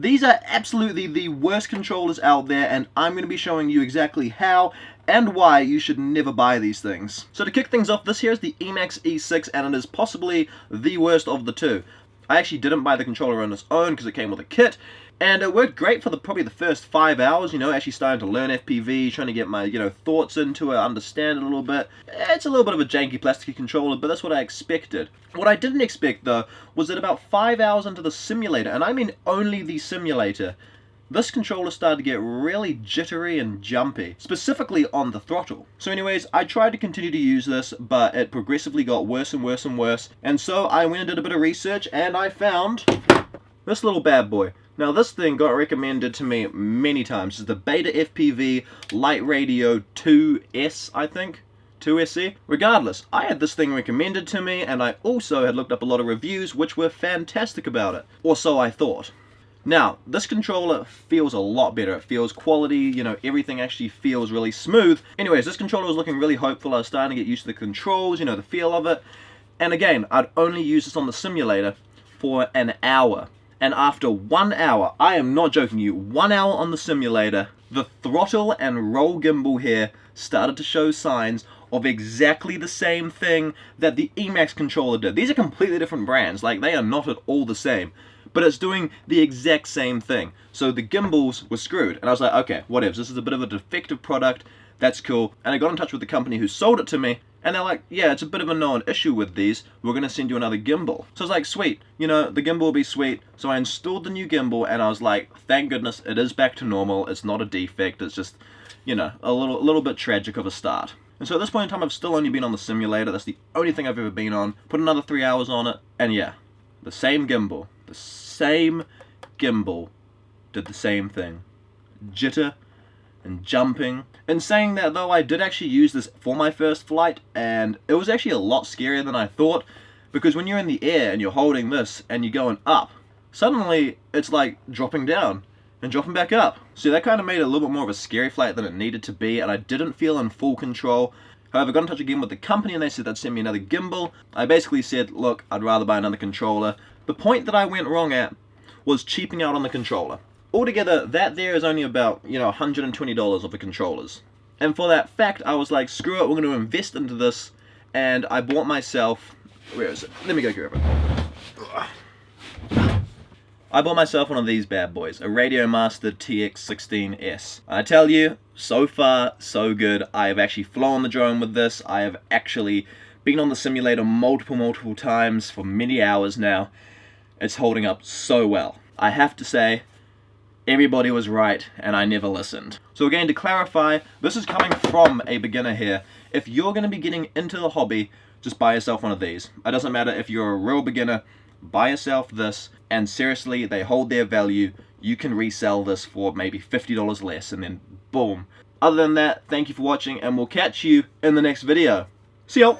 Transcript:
These are absolutely the worst controllers out there, and I'm going to be showing you exactly how and why you should never buy these things. So to kick things off, this here is the Emax E6, and it is possibly the worst of the two. I actually didn't buy the controller on its own because it came with a kit, and it worked great for probably the first 5 hours, actually starting to learn FPV, trying to get my, thoughts into it, understand it a little bit. It's a little bit of a janky plasticky controller, but that's what I expected. What I didn't expect, though, was that about 5 hours into the simulator, and I mean only the simulator, this controller started to get really jittery and jumpy, specifically on the throttle. So anyways, I tried to continue to use this, but it progressively got worse and worse and worse, and so I went and did a bit of research, and I found this little bad boy. Now this thing got recommended to me many times. It's the Beta FPV Light Radio 2S, I think. 2SE. Regardless, I had this thing recommended to me, and I also had looked up a lot of reviews which were fantastic about it. Or so I thought. Now, this controller feels a lot better. It feels quality, everything actually feels really smooth. Anyways, this controller was looking really hopeful. I was starting to get used to the controls, the feel of it. And again, I'd only use this on the simulator for an hour. And after 1 hour, I am not joking you, 1 hour on the simulator, the throttle and roll gimbal here started to show signs of exactly the same thing that the Emax controller did. These are completely different brands, like they are not at all the same, but it's doing the exact same thing. So the gimbals were screwed, and I was like, okay, whatever, this is a bit of a defective product, that's cool. And I got in touch with the company who sold it to me, and they're like, yeah, it's a bit of a known issue with these, we're going to send you another gimbal. So I was like, sweet, the gimbal will be sweet. So I installed the new gimbal, and I was like, thank goodness, it is back to normal, it's not a defect, it's just, a little bit tragic of a start. And so at this point in time, I've still only been on the simulator, that's the only thing I've ever been on, put another 3 hours on it, and yeah, the same gimbal did the same thing. Jitter and jumping. In saying that though, I did actually use this for my first flight, and it was actually a lot scarier than I thought, because when you're in the air and you're holding this and you're going up, suddenly it's like dropping down and dropping back up. So that kind of made it a little bit more of a scary flight than it needed to be, and I didn't feel in full control. However, I got in touch again with the company, and they said they'd send me another gimbal. I basically said, look, I'd rather buy another controller. The point that I went wrong at was cheaping out on the controller. Altogether, that there is only about, $120 of the controllers. And for that fact, I was like, screw it, we're going to invest into this. And I bought myself, where is it? Let me go grab it. I bought myself one of these bad boys, a Radio Master TX16S. I tell you, so far, so good. I have actually flown the drone with this. I have actually been on the simulator multiple times for many hours now. It's holding up so well. I have to say, everybody was right, and I never listened. So again, to clarify, this is coming from a beginner here. If you're going to be getting into the hobby, just buy yourself one of these. It doesn't matter if you're a real beginner, buy yourself this, and seriously, they hold their value. You can resell this for maybe $50 less, and then boom. Other than that, thank you for watching, and we'll catch you in the next video. See y'all!